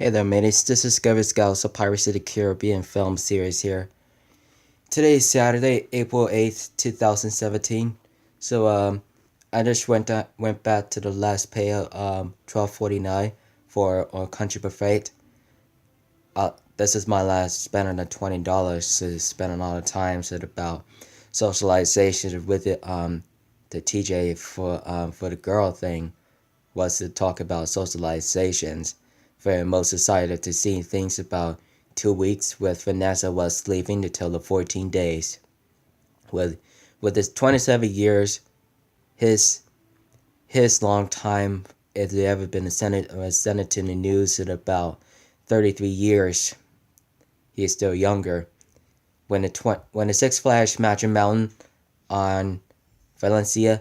Hey there, mateys. This is Discovery Scouts, a Pirates of the Caribbean film series here. Today is Saturday, April 8th, 2017. I just went back to the last pay of 12.49 for Country Buffet. This is my last spending the $20 to spend a lot of time about socialization with the TJ for the girl thing was to talk about socializations. For most excited to see things about 2 weeks with Vanessa was leaving until the 14 days. With his 27 years, his long time if there ever been a Senate in the news at about 33 years. He is still younger. When the Six Flags Magic Mountain on Valencia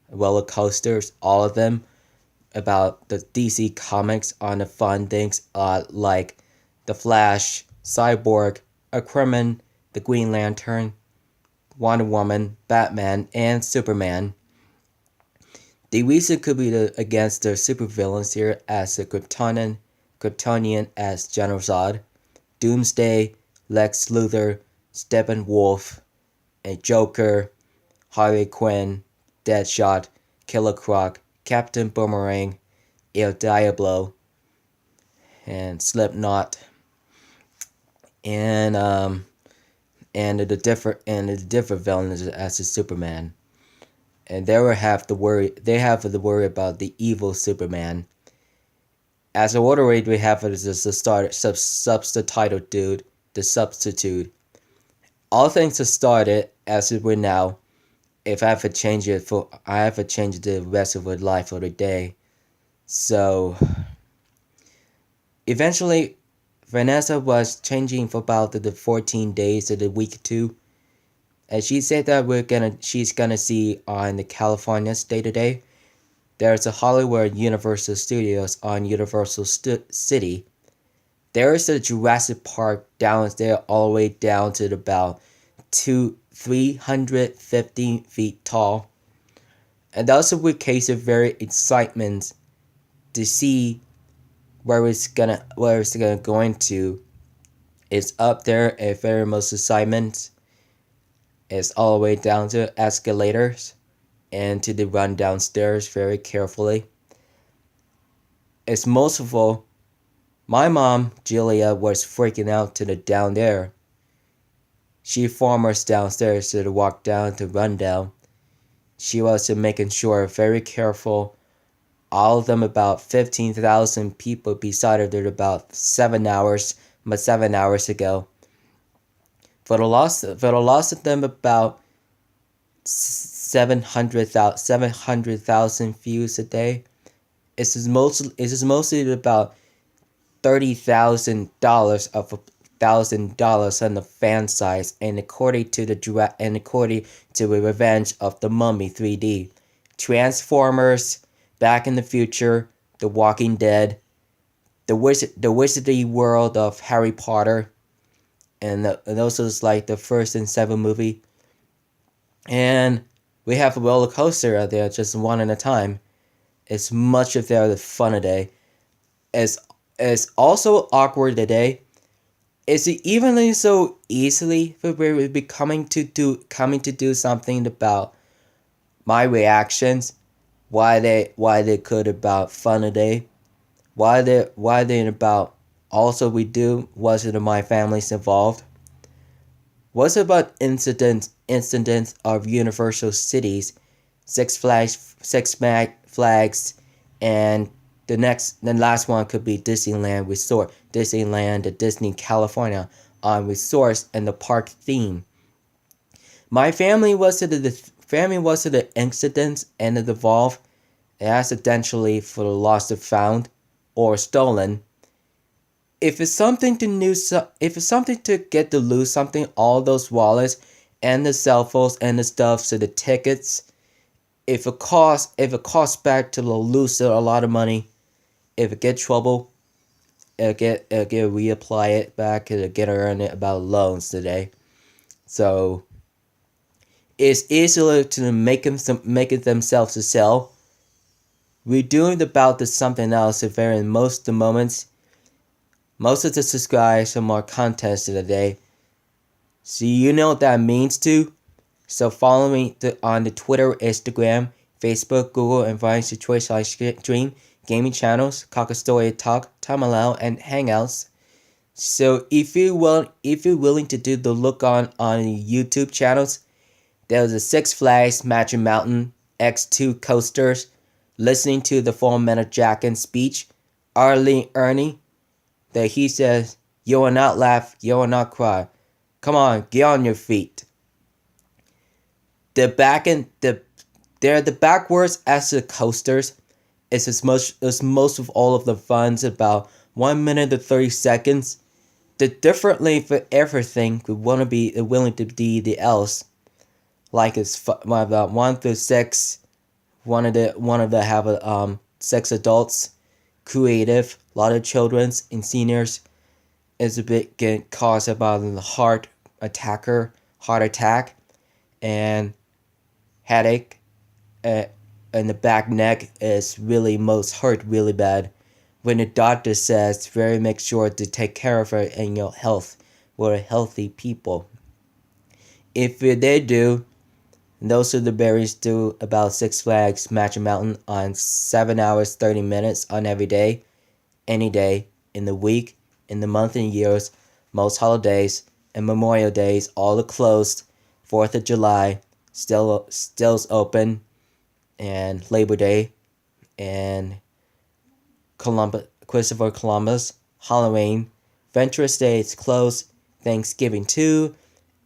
roller coasters, all of them about the DC comics on the fun things like The Flash, Cyborg, Aquaman, the Green Lantern, Wonder Woman, Batman, and Superman. The reason could be against the supervillains here as the Kryptonian as General Zod, Doomsday, Lex Luthor, Steppenwolf, and Joker, Harley Quinn, Deadshot, Killer Croc, Captain Boomerang, El Diablo, and Slipknot, and the different villains as the Superman. And they have to worry about the evil Superman. As a order rate, we have it as the subtitle dude, the substitute. All things have started as it were now. If I have to change it I have to change the rest of my life for the day. So eventually, Vanessa was changing for about the 14 days of the week 2. And she said that she's gonna see on the California State today. There's a Hollywood Universal Studios on Universal City. There is a Jurassic Park down there all the way down to about 350 feet tall. And that's a weird case of very excitement to see where it's gonna go into. It's up there at very most excitement. It's all the way down to escalators and to the run downstairs very carefully. It's most of all, my mom, Julia, was freaking out to the down there. She formed us downstairs to walk down to run down. She was making sure very careful. All of them about 15,000 people beside her there about 7 hours ago. For the loss of them about 700,000 views a day. It is mostly about $30,000 of $1,000 on the fan size, and according to the Revenge of the Mummy 3D, Transformers, Back in the Future, The Walking Dead, the Wizarding World of Harry Potter, and those is like the first and 7 movie. And we have a roller coaster out there, just one at a time. It's much of the fun today. It's also awkward today. Is it even so easily for we coming to do something about my reactions? Why they could about fun today? Why they about also we do? Was it my family's involved? Was it about incidents of Universal Cities, Six Flags, and the last one could be Disneyland Resort, Disneyland, the Disney California on resorts and the park theme. My family was to the incidents and it evolved accidentally for the lost or found or stolen. If it's something to get to lose something, all those wallets and the cell phones and the stuff, so the tickets, if it costs back to the loser a lot of money, if it get trouble, it'll get reapply it back, it'll get earn it about loans today. So it's easier to make it themselves to sell we're doing about the something else if there in most of the moments. Most of the subscribers are more contests of the day. So you know what that means too? So follow me on the Twitter, Instagram, Facebook, Google, and Vine Twitch/stream gaming channels, Kakastoria Talk, Tamalao, and Hangouts. So if you're willing to do the look on YouTube channels, there's a Six Flags Magic Mountain X2 coasters, listening to the Full Metal Jacket speech, Arlie Ernie, that he says, "You will not laugh, you will not cry. Come on, get on your feet." They're the backwards as the coasters. It's most of all of the fun's about 1 minute to 30 seconds. The differently for everything we want to be willing to be the else. Like it's about 1 through 6. One of the have 6 adults, creative, a lot of children's and seniors is a bit getting caused about the heart attack, and headache, and the back neck is really most hurt really bad. When the doctor says, very make sure to take care of it and your health. We're healthy people. If they do, those are the berries do about Six Flags Magic Mountain on 7 hours 30 minutes on every day, any day, in the week, in the month and years, most holidays, and Memorial Days, all are closed. 4th of July, still's open, and Labor Day, and Christopher Columbus, Halloween, Venturous Day is closed, Thanksgiving too,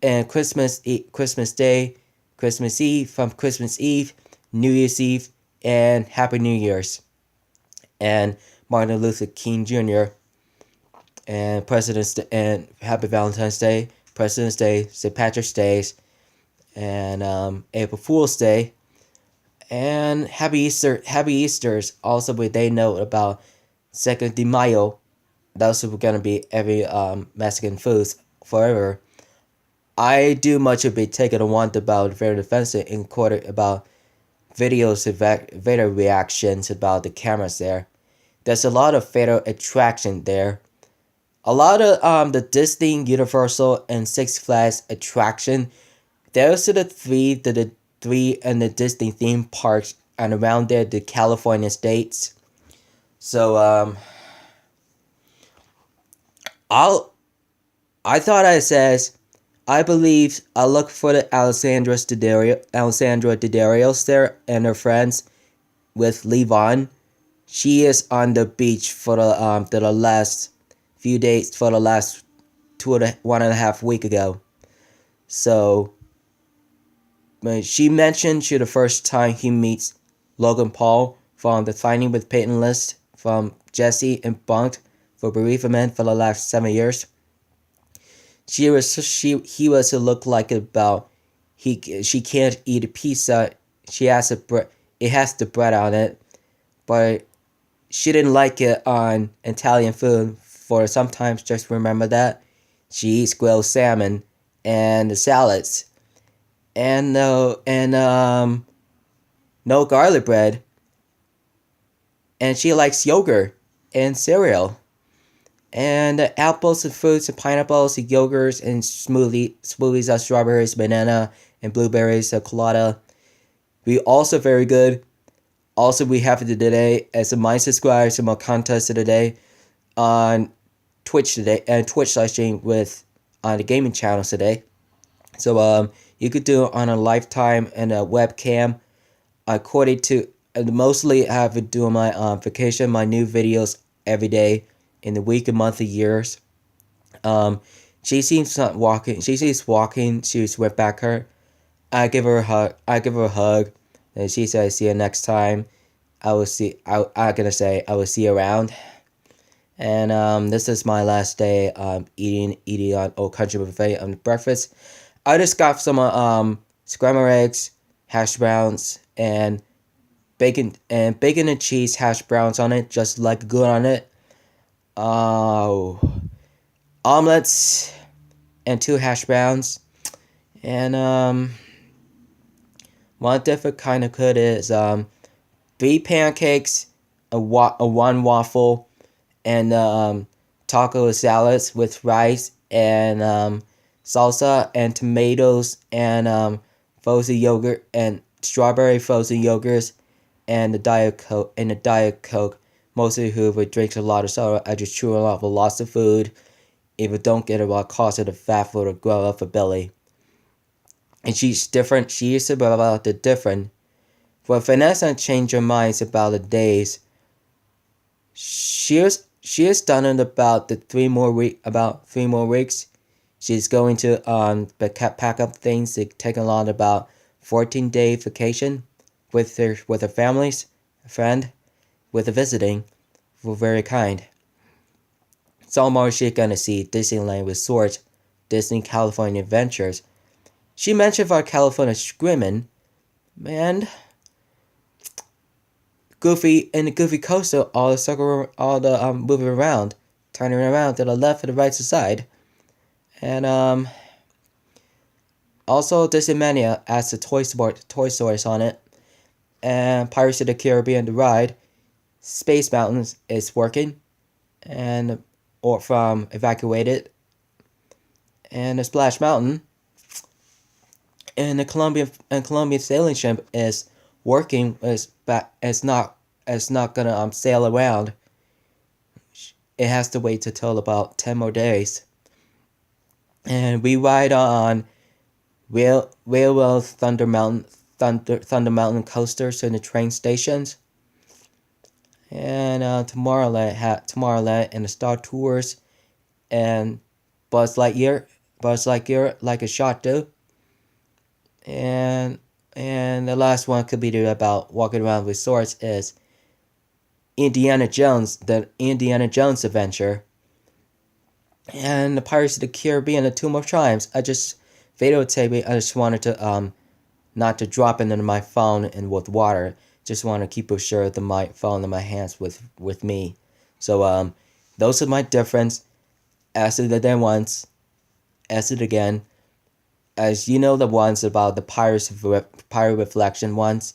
and Christmas Day, Christmas Eve, from Christmas Eve, New Year's Eve, and Happy New Year's, and Martin Luther King Jr., and President's Day, and Happy Valentine's Day, President's Day, St. Patrick's Day, and April Fool's Day, and Happy Easter. Happy Easter's also what they know about 2nd de Mayo. Those are gonna be every Mexican foods forever. I do much of it taking a want about very defensive in quarter about videos of Vader reactions about the cameras there. There's a lot of Vader attraction there. A lot of the Disney, Universal, and Six Flags attraction. Those are the three and the Disney theme parks and around there the California states. So I thought I says I believe I look for the Alessandra Daddario there and her friends with Levon. She is on the beach for the last few days, for the last 1.5 weeks ago. So she mentioned the first time he meets Logan Paul from the Finding with Peyton list from Jesse and Bunked for bereavement for the last 7 years. He was to look like about she can't eat a pizza. She has it has the bread on it, but she didn't like it on Italian food. For sometimes just remember that she eats grilled salmon and the salads, and no garlic bread, and she likes yogurt and cereal, and apples and fruits and pineapples and yogurts and smoothies of strawberries, banana, and blueberries, colada. We also very good. Also, we have today as a my subscribers to my contest of the day on Twitch today, and Twitch live stream with on the gaming channels today. So you could do it on a lifetime and a webcam. According to mostly I have been doing my vacation, my new videos every day in the week and month of years. She seems not walking. She seems walking. She just went back her. I give her a hug. And she said, "See you next time." I will see. I'm gonna say I will see you around. And this is my last day eating on Old Country Buffet on breakfast. I just got some scrambled eggs, hash browns, and bacon and cheese hash browns on it, just like good on it. Omelets and 2 hash browns, and one different kind of good is 3 pancakes, a 1 waffle, and taco salads with rice and salsa and tomatoes and frozen yogurt and strawberry frozen yogurts and the Diet Coke. Mostly whoever drinks a lot of soda, I just chew off lots of food. If you don't get it, what causes the fat food to grow up a belly. And she's different. She is about the different. For Vanessa changed her minds about the days. She is done in about 3 more weeks. She's going to pack up things to take along about 14-day vacation with her families, friend, with a visiting. We're very kind. So more she's gonna see Disneyland Resort, Disney California Adventures. She mentioned about California Screamin', and Goofy and the Goofy Coaster moving around, turning around to the left and the right side. And also Disney Mania has the Toy Stories on it. And Pirates of the Caribbean the ride. Space Mountains is working and or from evacuated. And the Splash Mountain and the Columbia Sailing Ship is working. It's not gonna sail around. It has to wait till about 10 more days. And we ride on Railroad Thunder Mountain coasters in the train stations. And Tomorrowland and the Star Tours and Buzz Lightyear like a shot do. And the last one could be about walking around resorts is Indiana Jones, the Indiana Jones adventure. And the Pirates of the Caribbean, the Tomb of Chimes. I just videotaped it. I just wanted to not to drop it into my phone and with water. Just want to keep sure the my phone in my hands with me. So those are my difference. As it again once, as it again. As you know the ones about the Pirate Reflection ones.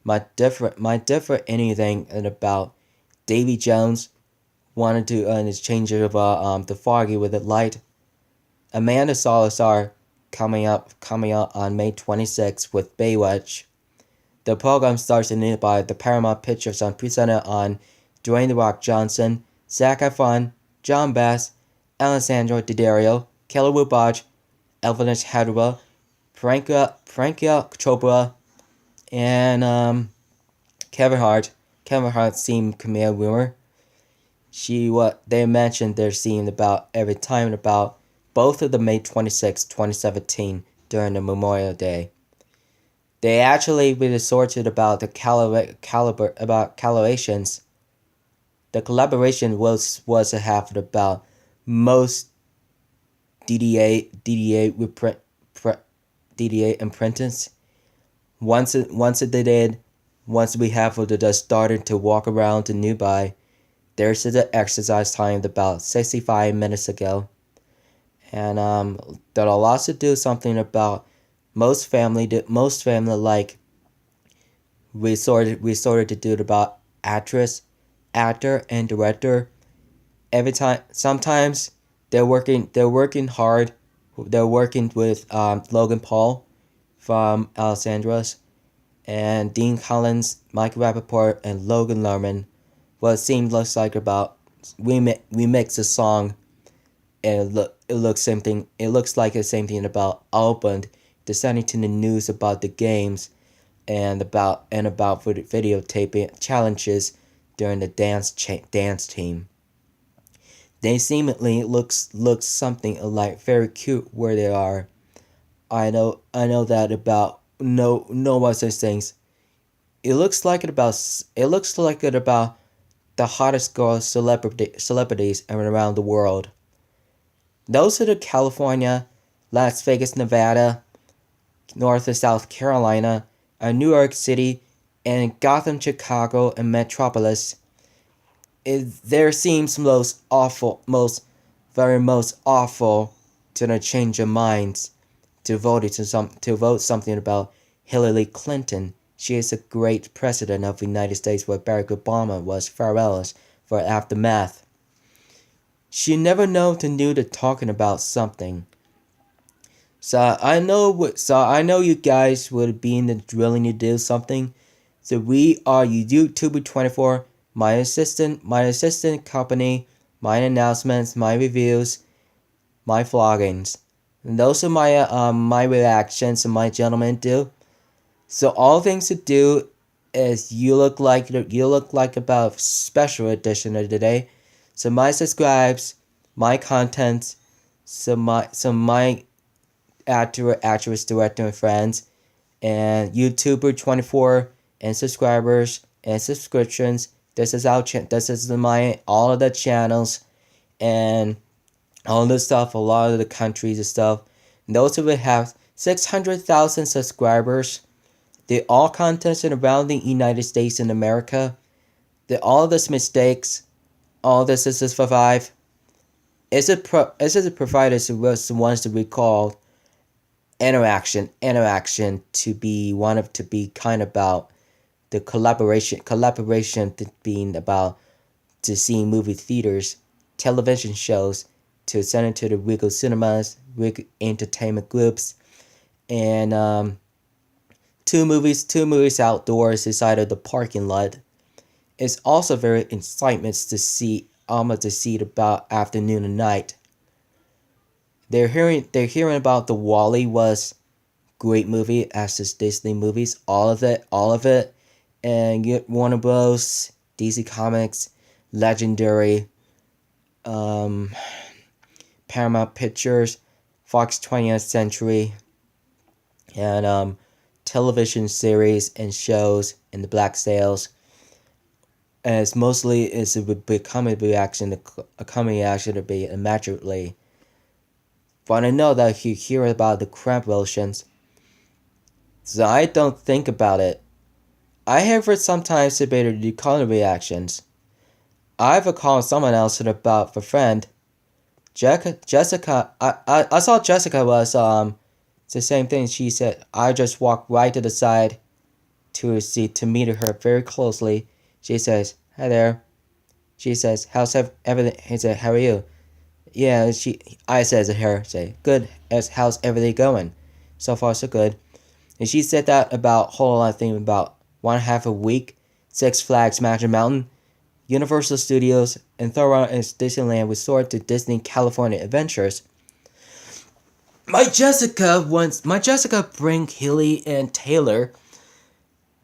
My different anything and about Davy Jones wanted to exchange of the Foggy with the light. Amanda Salazar coming up on May 26th with Baywatch. The program starts in by the Paramount Pictures presented on Dwayne The Rock Johnson, Zac Efron, John Bass, Alessandro Daddario, Kelly Rubach, Elvis Hadra, Priyanka Chopra, and Kevin Hart. Kevin Hart seemed Camille rumor. They mentioned their scene about every time about both of the May 26, 2017 during the Memorial Day. They actually resorted about the collaborations. The collaboration was a half about most DDA imprints. Once we have just started to walk around to Dubai, there's the exercise time about 65 minutes ago. And that'll also do something about most family like we sorted to do it about actor, and director. Every time, sometimes they're working hard. They're working with Logan Paul from Alessandro's and Dean Collins, Mike Rappaport, and Logan Lerman. Well, it looks like about we mix a song, and it looks like the same thing about Albon descending to the news about the games, and about for the videotaping challenges during the dance team. They seemingly looks something like very cute where they are. I know that about no one such things. It looks like it about the hottest girl celebrities around the world. Those are the California, Las Vegas, Nevada, North and South Carolina, and New York City, and Gotham, Chicago, and Metropolis. There seems most awful to change your minds to vote something about Hillary Clinton. She is a great president of the United States where Barack Obama was farewells for aftermath. She never know to new to talking about something. So I know you guys would be in the drilling to do something. So we are YouTuber24, my assistant company, my announcements, my reviews, my vloggings. And those are my reactions and my gentlemen do. So all things to do is you look like about special edition of today. So my subscribes, my content, my actor, actress, director, and friends, and YouTuber24 and subscribers and subscriptions. This is my all of the channels and all the stuff, a lot of the countries and stuff. And those who have 600,000 subscribers, they all contested around the United States and America. All this mistakes, all this is survive. Is it providers who was the ones to recall interaction to be kind about the collaboration to being about to seeing movie theaters, television shows, to send it to the Regal cinemas, Regal entertainment groups, and two movies outdoors inside of the parking lot. It's also very excitement to see it about afternoon and night. They're hearing about the WALL-E was great movie as is Disney movies, all of it, and Warner Bros, DC Comics, Legendary, Paramount Pictures, Fox 20th Century, and television series and shows and the Black Sails. As mostly is a comedy reaction to be immaculately. But I know that you hear about the crab lotions, so I don't think about it. I have heard sometimes debated the color reactions. I've recalled someone else about a friend. Jessica, I saw Jessica was it's the same thing. She said I just walked right to the side to meet her very closely. She says, "Hi there." She says, "How's everything?" He said, "How are you?" Yeah, I said to her, say, "Good, how's everything going?" "So far, so good." And she said that about a whole lot of things about 1.5 a week, Six Flags Magic Mountain, Universal Studios, and Thor is Disneyland Resort to Disney California Adventures. My Jessica bring Hilly and Taylor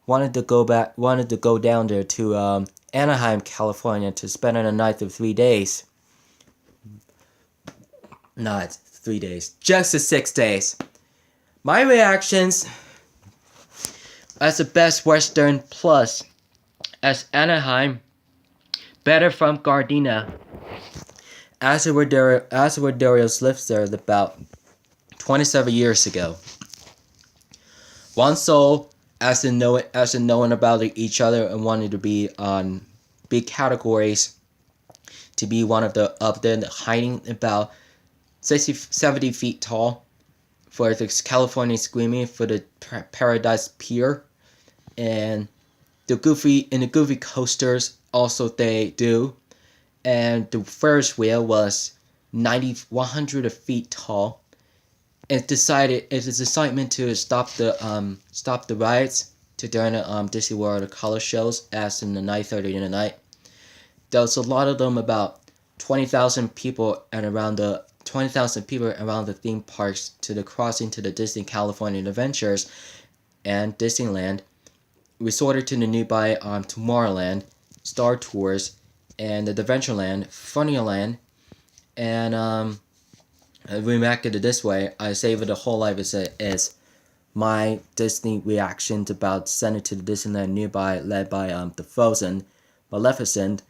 wanted to go down there to Anaheim, California to spend a night of 3 days. Not 3 days, just the 6 days. My reactions as the Best Western Plus as Anaheim, better from Gardena. As Darius lives there about 27 years ago. One soul as in knowing about each other and wanting to be on big categories, to be one of the up there hiding about 70 feet tall for the California Screaming for the Paradise Pier, and the Goofy coasters also they do, and the Ferris wheel was 100 feet tall. It's excitement to stop the rides to during the Disney World color shows as in the 9:30 in the night. There was a lot of them, about 20,000 people around the theme parks to the crossing to the Disney California Adventures and Disneyland, resorted to the nearby Tomorrowland, Star Tours, and the Adventureland, Frontierland, and remarket it this way, I saved it a whole life is my Disney reactions about sending to the Disneyland nearby, led by the Frozen, Maleficent,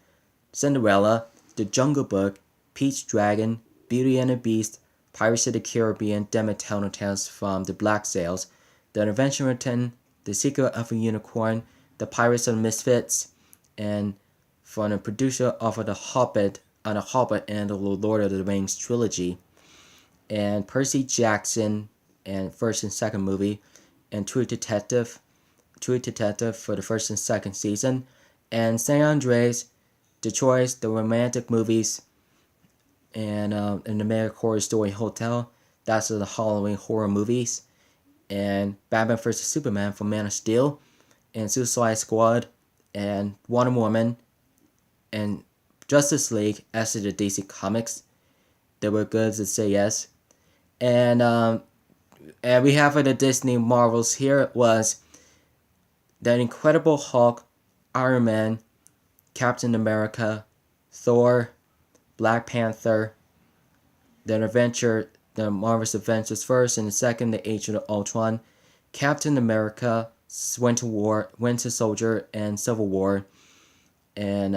Cinderella, The Jungle Book, Pete's Dragon, Beauty and the Beast, Pirates of the Caribbean, Demon Tales from the Black Sails, The Adventureton, The Secret of a Unicorn, The Pirates of Misfits, and from the producer of The Hobbit and the Lord of the Rings trilogy, and Percy Jackson and first and second movie, and True Detective, True Detective for the first and second season, and San Andreas, Detroit, the romantic movies, and an American Horror Story Hotel. That's the Halloween horror movies, and Batman vs Superman for Man of Steel, and Suicide Squad, and Wonder Woman, and Justice League as to the DC Comics. They were good to say yes. And we have for the Disney Marvels here was The Incredible Hulk, Iron Man, Captain America, Thor, Black Panther, the Marvel's Avengers first, and the second, the Age of Ultron, Captain America, Winter Soldier, and Civil War, and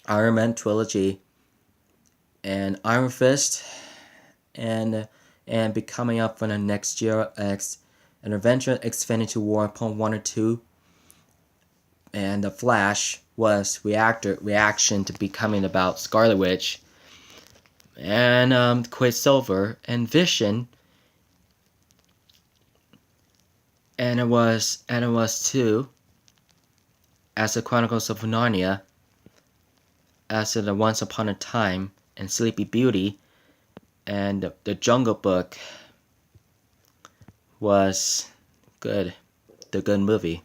Iron Man trilogy, and Iron Fist, and be coming up for the next year an Avenger Infinity War Part 1 or 2, and The Flash was reaction to becoming about Scarlet Witch, and Quicksilver, and Vision, and it was too, as the Chronicles of Narnia, as the Once Upon a Time, and Sleepy Beauty, and the Jungle Book was good, the good movie.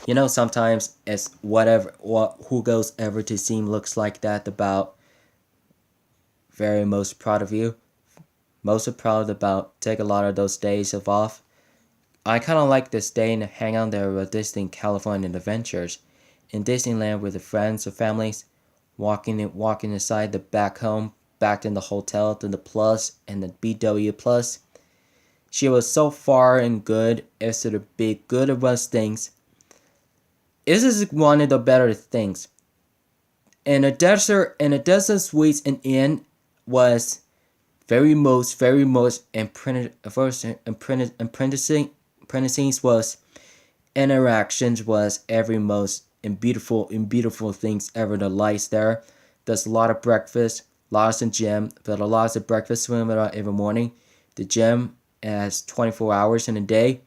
You know, sometimes it's who goes ever to seem looks like that about very most proud of you. Most proud about take a lot of those days off. I kind of like this day and hang out there with Disney California Adventures. In Disneyland with the friends or families, walking inside the back home, back in the hotel to the Plus and the BW Plus. She was so far and good as to the big good of us things. This is one of the better things. And the desert suites and inn was very most apprenticing was interactions was every most and beautiful things ever. The lights there. There's a lot of breakfast, lots of gym, but a lot of breakfast swim every morning. The gym has 24 hours in a day,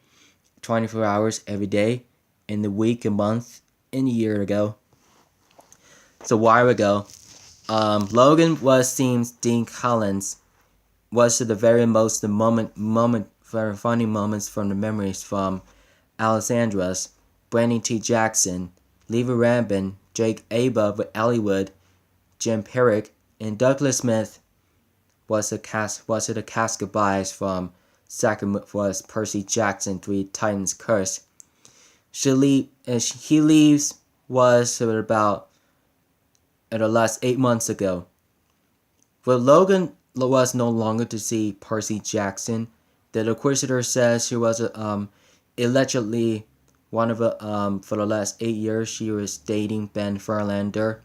24 hours every day, in the week, a month, and a year ago. So a while ago, Logan seems Dean Collins was the very most very funny moments from the memories from Alexandra's, Brandon T. Jackson, Leva Rambin, Jake Aba with Elliowood, Jim Perrick, and Douglas Smith was the cast goodbyes from Sacramento was Percy Jackson 3 Titans Curse. He leaves was about the last 8 months ago. But Logan was no longer to see Percy Jackson. The Inquisitor says she was allegedly one of for the last 8 years she was dating Ben Furlander.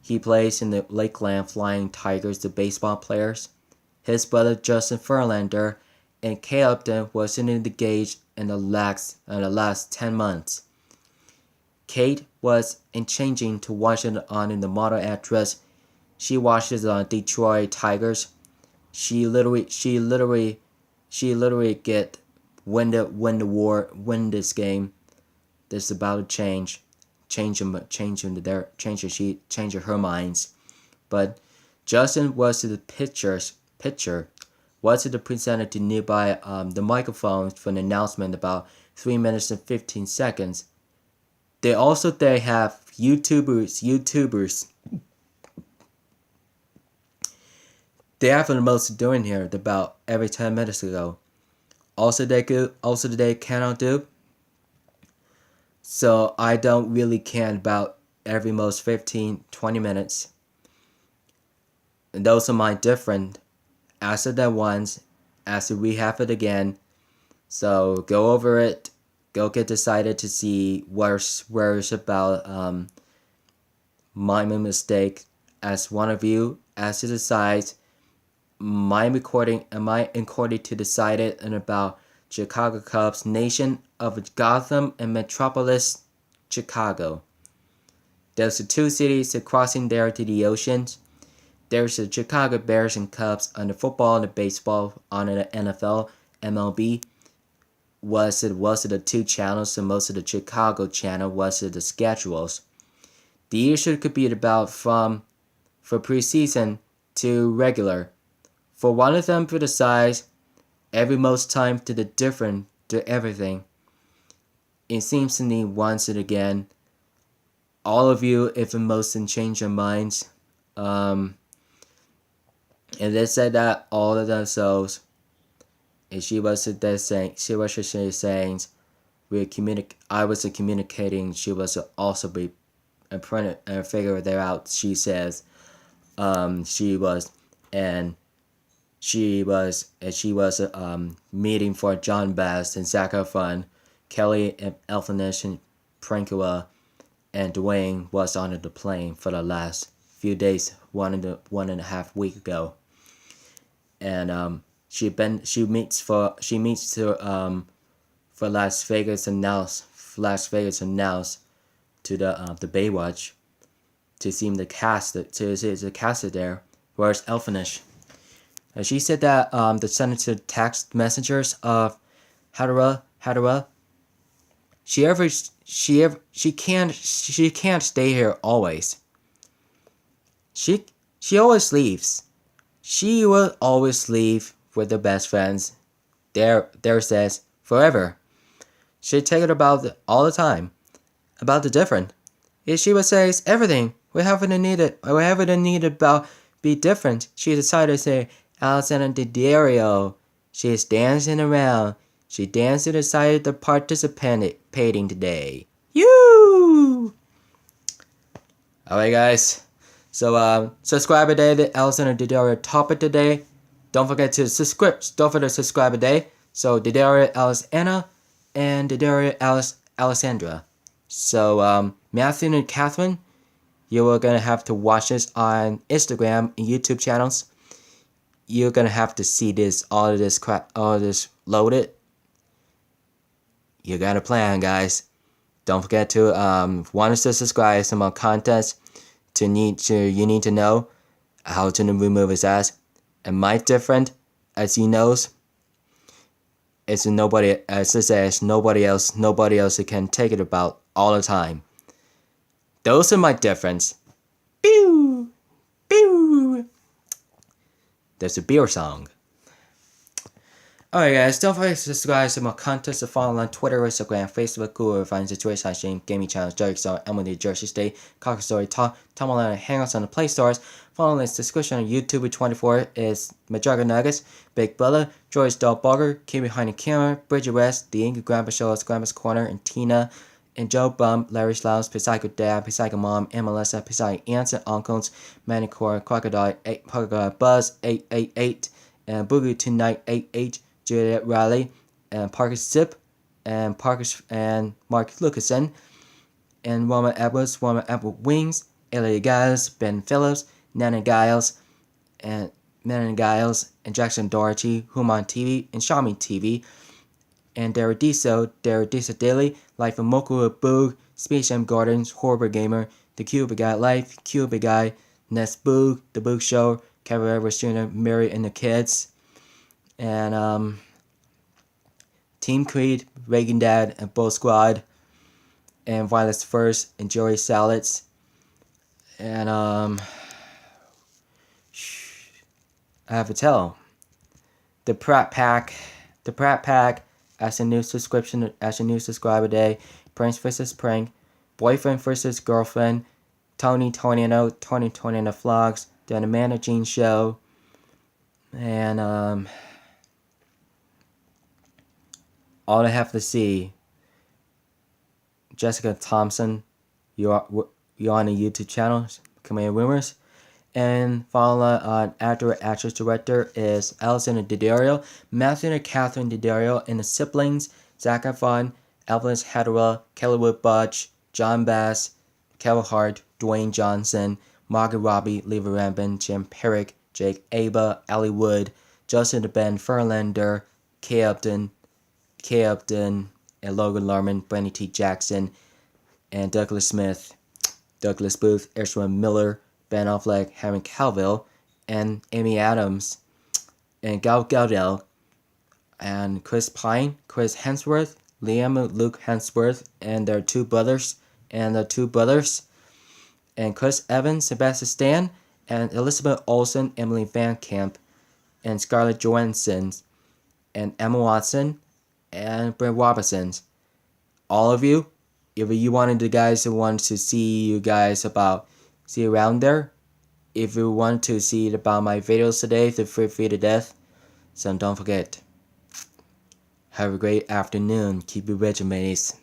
He plays in the Lakeland Flying Tigers, the baseball players. His brother Justin Furlander and Kate Upton was engaged in the last 10 months. Kate was changing to Washington on in the model actress. She watches Detroit Tigers. She literally get win this game. This is about to change her minds. But Justin was to the pitcher was to the presenter to nearby the microphone for an announcement about 3 minutes and 15 seconds. They have YouTubers. They have the most doing here about every 10 minutes ago. Also they cannot do. So I don't really care about every most 15-20 minutes. And those are my different as of that ones as we have it again. So go over it. Go get decided to see where it's about my mistake as one of you as to decide my recording to decide it and about Chicago Cubs, nation of Gotham and Metropolis, Chicago. There's the two cities crossing there to the oceans. There's the Chicago Bears and Cubs on the football and the baseball on the NFL, MLB. was it the 2 channels, and most of the Chicago channel was it the schedules. The issue could be about for preseason to regular. For one of them for the size, every most time to the different to everything. It seems to me once and again, all of you, if and most, and change your minds. And they said that all of themselves. And she was saying, I was communicating. She was also be printed and figure that out. She says, she was meeting for John Bass and Zac Efron, Kelly and Elfinish and Prankula, and Dwayne was on the plane for the last few days, 1.5 weeks ago, and she meets for Las Vegas announced to the Baywatch to see the cast there. Where's Elfinish? And she said that the senator text messengers of Hadara, she can't stay here always. She always leaves. She will always leave with the best friends. There says forever. She take it about all the time. About the different. She would say everything. We haven't needed about be different. She decided to say Alexandra Daddario. She is dancing around. She danced and decided to participating today. You. Alright guys. So subscribe today to Alexandra Daddario topic today. Don't forget to subscribe. Today. So Daddario Alexandra and Daddario Alexandra. So Matthew and Catherine, you are gonna have to watch this on Instagram and YouTube channels. You're gonna have to see all of this loaded. You got a plan, guys. Don't forget to want us to subscribe some more contests. You need to know how to remove his ass. And my different, as he knows, it's nobody else can take it about all the time. Those are my difference. Pew! Pew! There's a beer song. Alright guys, don't forget to subscribe to my contests to follow on Twitter, Instagram, Facebook, Google, Find Situation, Shame, Gaming Channels, Jerry Star, Emily, Jersey State, Cocker Story, Tom Allen, Hangouts on the Play Stores. Follow this description on YouTube 24 is Majorga Nuggets, Big Brother, George Dahlberger, Kid Behind the Camera, Bridget West, The Angry Grandpa Show, Grandpa's Corner, and Tina, and Joe Bum, Larry Slouse, Psycho Dad, Psycho Mom, and Melissa, Psycho Aunts and Uncles, Manicure, Crocodile, Buzz, 888, and Boogie Tonight, 88, Juliet Riley, and Parker Zip, and Mark Lucasen, and Roman Edwards, Wings, Elliot Giles, Ben Phillips, Nana Giles, and Jackson Doherty, Human TV, and Xiaomi TV, and Daradiso Daily, Life of Moku Boog, Space Jam Gardens, Horror Gamer, The Cuba Guy Life, Cuba Guy, Nest Boog, The Boog Show, Kevin Edwards Jr., Mary and the Kids, and Team Creed, Reagan Dad, and Bull Squad, and Violence First, and Joey Salads, and I have to tell, the Pratt Pack, as a new subscriber day, Pranks vs. Prank, Boyfriend vs. Girlfriend, Tony and the Vlogs, The Amanda Jean Show, and all I have to see, Jessica Thompson, you're on the YouTube channel, Command Rumors, and follow on actress, director is Alexandra Daddario, Matthew and Catherine Daddario, and the siblings, Zac Efron, Elvis Hadara, Kellywood Budge, John Bass, Kevin Hart, Dwayne Johnson, Margaret Robbie, Leva Rambin, Jim Perrick, Jake Aba, Ellie Wood, Justin Ben Furlander, Kay Upton, and Logan Lerman, Brandy T. Jackson, and Douglas Smith, Douglas Booth, Ezra Miller, Ben Affleck, Henry Cavill, and Amy Adams, and Gal Gadot. and Chris Pine, Chris Hemsworth, Liam and Luke Hemsworth, and their two brothers, and Chris Evans, Sebastian Stan, and Elizabeth Olsen, Emily Van Camp, and Scarlett Johansson, and Emma Watson, and Brent Robinson. All of you, if you wanted the guys who want to see you guys see around there, if you want to see about my videos today, the free to death, so don't forget. Have a great afternoon. Keep it regimented.